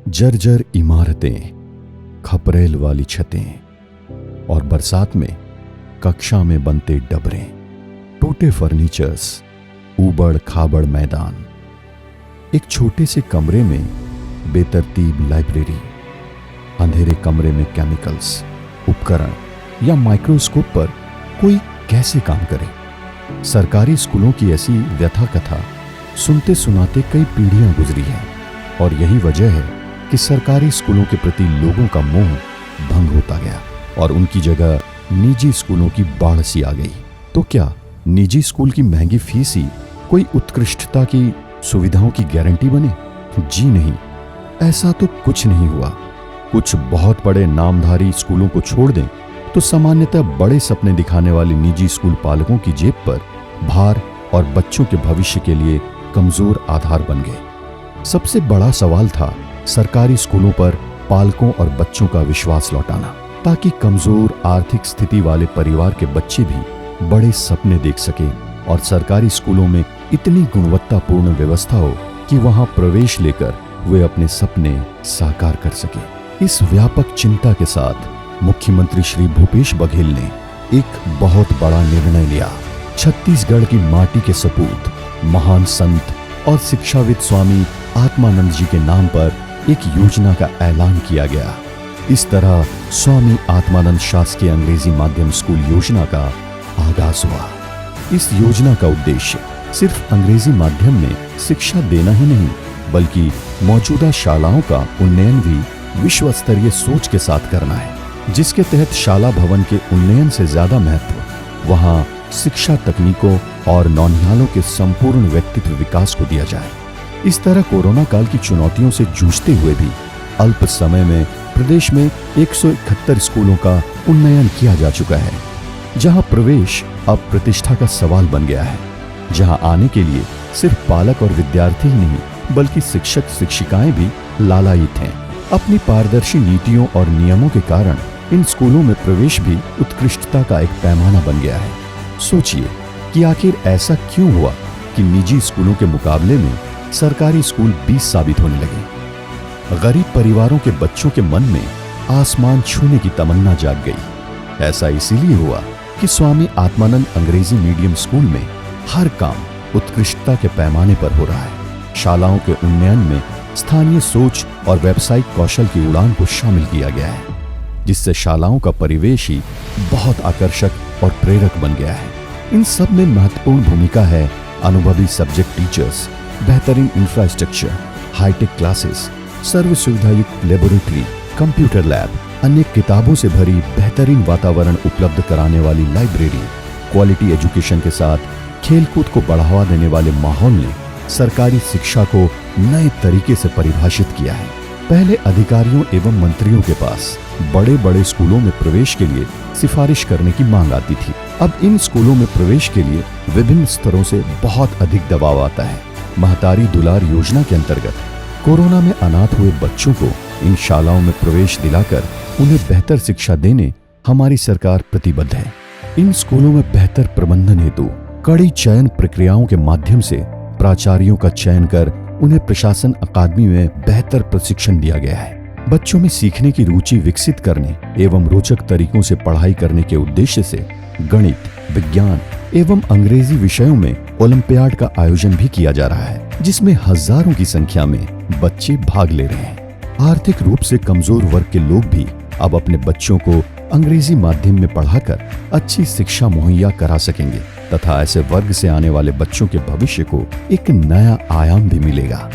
जर्जर इमारतें, खपरेल वाली छतें और बरसात में कक्षा में बनते डबरे, टूटे फर्नीचर्स, ऊबड़ खाबड़ मैदान, एक छोटे से कमरे में बेतरतीब लाइब्रेरी, अंधेरे कमरे में केमिकल्स, उपकरण या माइक्रोस्कोप पर कोई कैसे काम करे। सरकारी स्कूलों की ऐसी व्यथा कथा सुनते सुनाते कई पीढ़ियां गुजरी हैं और यही वजह है कि सरकारी स्कूलों के प्रति लोगों का मोह भंग होता गया और उनकी जगह निजी स्कूलों की बाढ़ सी आ गई। तो क्या निजी स्कूल की महंगी फीस ही कोई उत्कृष्टता की सुविधाओं की गारंटी बने? जी नहीं, ऐसा तो कुछ नहीं हुआ। कुछ बहुत बड़े नामधारी स्कूलों को छोड़ दें तो सामान्यतः बड़े सपने दिखाने वाले निजी स्कूल पालकों की जेब पर भार और बच्चों के भविष्य के लिए कमजोर आधार बन गए। सबसे बड़ा सवाल था सरकारी स्कूलों पर पालकों और बच्चों का विश्वास लौटाना, ताकि कमजोर आर्थिक स्थिति वाले परिवार के बच्चे भी बड़े सपने देख सके और सरकारी स्कूलों में इतनी गुणवत्तापूर्ण व्यवस्था हो कि वहां प्रवेश लेकर वे अपने सपने साकार कर सके। इस व्यापक चिंता के साथ मुख्यमंत्री श्री भूपेश बघेल ने एक बहुत बड़ा निर्णय लिया। छत्तीसगढ़ की माटी के सपूत महान संत और शिक्षाविद स्वामी आत्मानंद जी के नाम पर एक योजना का ऐलान किया गया। इस तरह स्वामी आत्मानंद शासकीय अंग्रेजी माध्यम स्कूल योजना का आगाज हुआ। इस योजना का उद्देश्य सिर्फ अंग्रेजी माध्यम में शिक्षा देना ही नहीं, बल्कि मौजूदा शालाओं का उन्नयन भी विश्व स्तरीय सोच के साथ करना है, जिसके तहत शाला भवन के उन्नयन से ज्यादा महत्व वहां शिक्षा तकनीकों और नौनिहालों के संपूर्ण व्यक्तित्व विकास को दिया जाए। इस तरह कोरोना काल की चुनौतियों से जूझते हुए भी अल्प समय में प्रदेश में 171 स्कूलों का उन्नयन किया जा चुका है, जहां प्रवेश अब प्रतिष्ठा का सवाल बन गया है, जहां आने के लिए सिर्फ पालक और विद्यार्थी ही नहीं बल्कि शिक्षक शिक्षिकाएं भी लालायित हैं। अपनी पारदर्शी नीतियों और नियमों के कारण इन स्कूलों में प्रवेश भी उत्कृष्टता का एक पैमाना बन गया है। सोचिए कि आखिर ऐसा क्यों हुआ कि निजी स्कूलों के मुकाबले में सरकारी स्कूल 20 साबित होने लगे। गरीब परिवारों के बच्चों के मन में आसमान छूने की तमन्ना जाग गई। ऐसा इसीलिए हुआ कि स्वामी आत्मानंद अंग्रेजी मीडियम स्कूल में हर काम उत्कृष्टता के पैमाने पर हो रहा है। शालाओं के उन्नयन में स्थानीय सोच और व्यावसायिक कौशल की उड़ान को शामिल किया गया है, जिससे शालाओं का परिवेश ही बहुत आकर्षक और प्रेरक बन गया है। इन सब में महत्वपूर्ण भूमिका है अनुभवी सब्जेक्ट टीचर्स, बेहतरीन इंफ्रास्ट्रक्चर, हाईटेक क्लासेस, सर्व सुविधायुक्त लेबोरेटरी, कंप्यूटर लैब, अनेक किताबों से भरी बेहतरीन वातावरण उपलब्ध कराने वाली लाइब्रेरी, क्वालिटी एजुकेशन के साथ खेलकूद को बढ़ावा देने वाले माहौल ने सरकारी शिक्षा को नए तरीके से परिभाषित किया है। पहले अधिकारियों एवं मंत्रियों के पास बड़े बड़े स्कूलों में प्रवेश के लिए सिफारिश करने की मांग आती थी। अब इन स्कूलों में प्रवेश के लिए विभिन्न स्तरों से बहुत अधिक दबाव आता है। महतारी दुलार योजना के अंतर्गत कोरोना में अनाथ हुए बच्चों को इन शालाओं में प्रवेश दिलाकर उन्हें बेहतर शिक्षा देने हमारी सरकार प्रतिबद्ध है। इन स्कूलों में बेहतर प्रबंधन हेतु कड़ी चयन प्रक्रियाओं के माध्यम से प्राचार्यों का चयन कर उन्हें प्रशासन अकादमी में बेहतर प्रशिक्षण दिया गया है। बच्चों में सीखने की रुचि विकसित करने एवं रोचक तरीकों से पढ़ाई करने के उद्देश्य से गणित, विज्ञान एवं अंग्रेजी विषयों में ओलंपियाड का आयोजन भी किया जा रहा है, जिसमें हजारों की संख्या में बच्चे भाग ले रहे हैं। आर्थिक रूप से कमजोर वर्ग के लोग भी अब अपने बच्चों को अंग्रेजी माध्यम में पढ़ाकर अच्छी शिक्षा मुहैया करा सकेंगे तथा ऐसे वर्ग से आने वाले बच्चों के भविष्य को एक नया आयाम भी मिलेगा।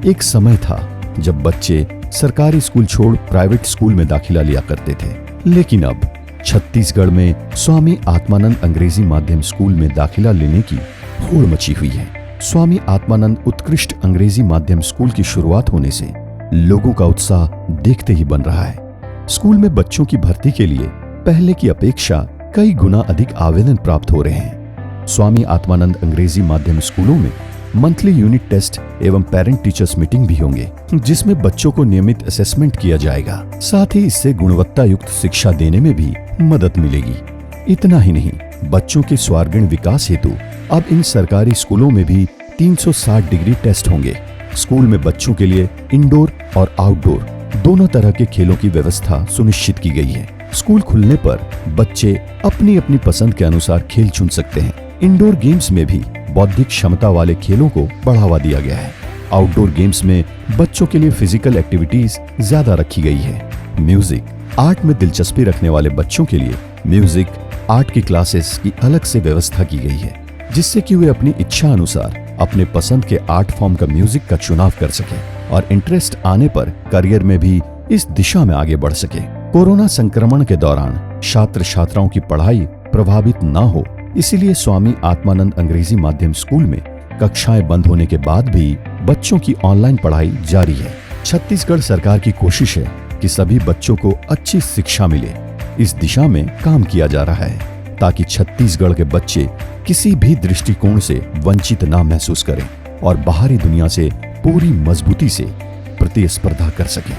एक समय था जब बच्चे सरकारी स्कूल छोड़ प्राइवेट स्कूल में दाखिला लिया करते थे, लेकिन अब छत्तीसगढ़ में स्वामी आत्मानंद अंग्रेजी माध्यम स्कूल में दाखिला लेने की होड़ मची हुई है। स्वामी आत्मानंद उत्कृष्ट अंग्रेजी माध्यम स्कूल की शुरुआत होने से लोगों का उत्साह देखते ही बन रहा है। स्कूल में बच्चों की भर्ती के लिए पहले की अपेक्षा कई गुना अधिक आवेदन प्राप्त हो रहे हैं। स्वामी आत्मानंद अंग्रेजी माध्यम स्कूलों में मंथली यूनिट टेस्ट एवं पेरेंट टीचर्स मीटिंग भी होंगे, जिसमें बच्चों को नियमित असेसमेंट किया जाएगा। साथ ही इससे गुणवत्ता युक्त शिक्षा देने में भी मदद मिलेगी। इतना ही नहीं, बच्चों के सर्वांगीण विकास हेतु अब इन सरकारी स्कूलों में भी 360 डिग्री टेस्ट होंगे, स्कूल में बच्चों के लिए इंडोर और आउटडोर दोनों तरह के खेलों की व्यवस्था सुनिश्चित की गई है। स्कूल खुलने पर बच्चे अपनी अपनी पसंद के अनुसार खेल चुन सकते हैं। इंडोर गेम्स में भी बौद्धिक क्षमता वाले खेलों को बढ़ावा दिया गया है। आउटडोर गेम्स में बच्चों के लिए फिजिकल एक्टिविटीज ज्यादा रखी गई है। म्यूजिक, आर्ट में दिलचस्पी रखने वाले बच्चों के लिए म्यूजिक, आर्ट की क्लासेस की अलग से व्यवस्था की गई है, जिससे कि वे अपनी इच्छा अनुसार अपने पसंद के आर्ट फॉर्म का म्यूजिक का चुनाव कर सकें और इंटरेस्ट आने पर करियर में भी इस दिशा में आगे बढ़ सके। कोरोना संक्रमण के दौरान छात्र छात्राओं की पढ़ाई प्रभावित न हो, इसीलिए स्वामी आत्मानंद अंग्रेजी माध्यम स्कूल में कक्षाएं बंद होने के बाद भी बच्चों की ऑनलाइन पढ़ाई जारी है। छत्तीसगढ़ सरकार की कोशिश है कि सभी बच्चों को अच्छी शिक्षा मिले। इस दिशा में काम किया जा रहा है ताकि छत्तीसगढ़ के बच्चे किसी भी दृष्टिकोण से वंचित ना महसूस करें और बाहरी दुनिया से पूरी मजबूती से प्रतिस्पर्धा कर सकें।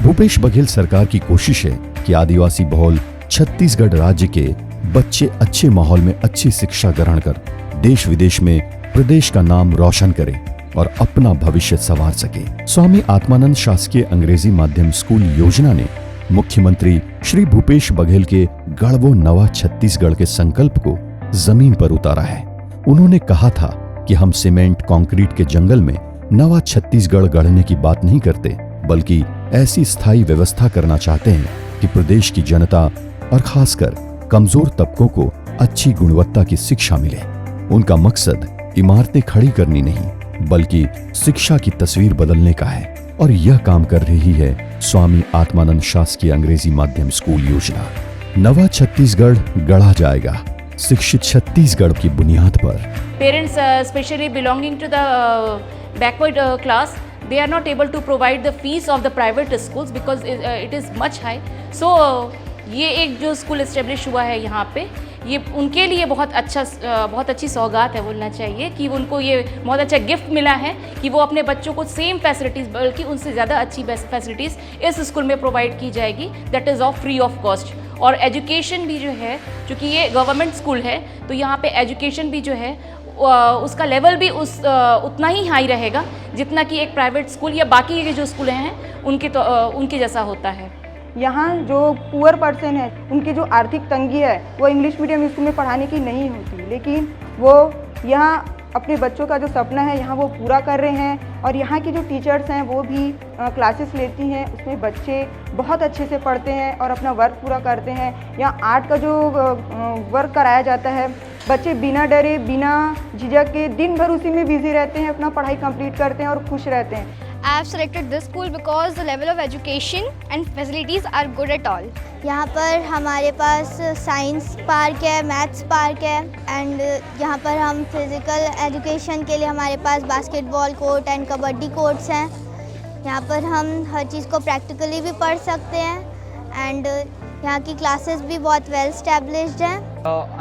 भूपेश बघेल सरकार की कोशिश है कि आदिवासी बहुल छत्तीसगढ़ राज्य के बच्चे अच्छे माहौल में अच्छी शिक्षा ग्रहण कर देश विदेश में प्रदेश का नाम रोशन करें और अपना भविष्य संवार सके। स्वामी आत्मानंद शासकीय अंग्रेजी माध्यम स्कूल योजना ने मुख्यमंत्री श्री भूपेश बघेल के गढ़वो नवा छत्तीसगढ़ के संकल्प को जमीन पर उतारा है। उन्होंने कहा था कि हम सीमेंट कंक्रीट के जंगल में नवा छत्तीसगढ़ गढ़ने की बात नहीं करते, बल्कि ऐसी स्थायी व्यवस्था करना चाहते हैं कि प्रदेश की जनता और खासकर कमजोर तबकों को अच्छी गुणवत्ता की शिक्षा मिले। उनका मकसद इमारतें खड़ी करनी नहीं, बल्कि शिक्षा की तस्वीर बदलने का है और यह काम कर रही है स्वामी आत्मानंद शासकीय अंग्रेजी माध्यम स्कूल योजना। नवा छत्तीसगढ़ गढ़ा जाएगा शिक्षित छत्तीसगढ़ की बुनियाद पर। Parents specially belonging to the backward class, they are not able to provide the fees of the private schools because it is much high. So ये एक जो स्कूल इस्टेब्लिश हुआ है यहाँ पे, ये उनके लिए बहुत अच्छी सौगात है बोलना चाहिए कि उनको ये बहुत अच्छा गिफ्ट मिला है कि वो अपने बच्चों को सेम फैसिलिटीज़ बल्कि उनसे ज़्यादा अच्छी बेस्ट फैसिलिटीज़ इस स्कूल में प्रोवाइड की जाएगी, that is of free of cost. और एजुकेशन भी जो है, चूँकि ये गवर्नमेंट स्कूल है तो यहाँ पे एजुकेशन भी जो है उसका लेवल भी उतना ही हाई रहेगा जितना कि एक प्राइवेट स्कूल या बाकी के जो स्कूल हैं उनके जैसा होता है। यहाँ जो पुअर पर्सन है, उनकी जो आर्थिक तंगी है वो इंग्लिश मीडियम स्कूल में पढ़ाने की नहीं होती, लेकिन वो यहाँ अपने बच्चों का जो सपना है यहाँ वो पूरा कर रहे हैं। और यहाँ की जो टीचर्स हैं वो भी क्लासेस लेती हैं, उसमें बच्चे बहुत अच्छे से पढ़ते हैं और अपना वर्क पूरा करते हैं। यहाँ आर्ट का जो वर्क कराया जाता है, बच्चे बिना डरे बिना झिझक के दिन भर उसी में बिजी रहते हैं, अपना पढ़ाई कंप्लीट करते हैं और खुश रहते हैं। I have selected this school because the level of education and facilities are good at all. यहाँ पर हमारे पास साइंस पार्क है, मैथ्स पार्क है एंड यहाँ पर हम फिज़िकल एजुकेशन के लिए हमारे पास basketball court and kabaddi courts हैं। यहाँ पर हम हर चीज़ को प्रैक्टिकली भी पढ़ सकते हैं एंड यहाँ की क्लासेस भी बहुत वेल स्टैब्लिश्ड हैं।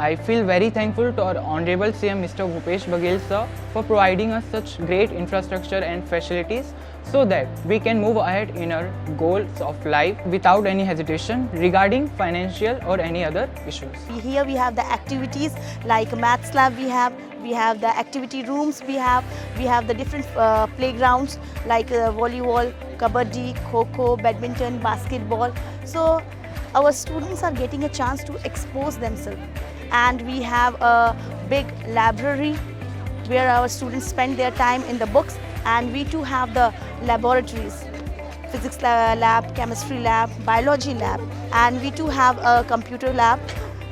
I feel very thankful to our Honorable CM Mr. Bhupesh Baghel sir for providing us such great infrastructure and facilities so that we can move ahead in our goals of life without any hesitation regarding financial or any other issues. Here we have the activities like maths lab, we have the activity rooms, we have the different playgrounds like volleyball, kabaddi, kho-kho, badminton, basketball. So our students are getting a chance to expose themselves, and we have a big library where our students spend their time in the books, and we too have the laboratories, physics lab, chemistry lab, biology lab, and we too have a computer lab.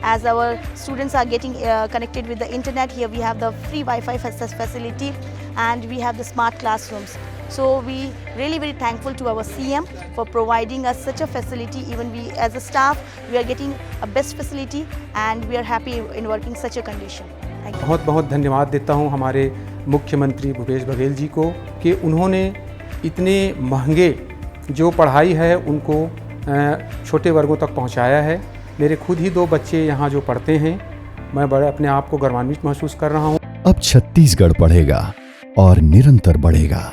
As our students are getting connected with the internet, here we have the free Wi-Fi facility and we have the smart classrooms. So we really very thankful to our CM for providing us such a facility. Even we as a staff, we are getting a best facility and we are happy in working such a condition. Thank you. बहुत बहुत धन्यवाद देता हूँ हमारे मुख्यमंत्री भूपेश बघेल जी को कि उन्होंने इतने महंगे जो पढ़ाई है उनको छोटे वर्गों तक पहुँचाया है। मेरे खुद ही 2 बच्चे यहाँ जो पढ़ते हैं, मैं बड़े अपने आप को गौरवान्वित महसूस कर रहा हूँ। अब छत्तीसगढ़ पढ़ेगा और निरंतर बढ़ेगा।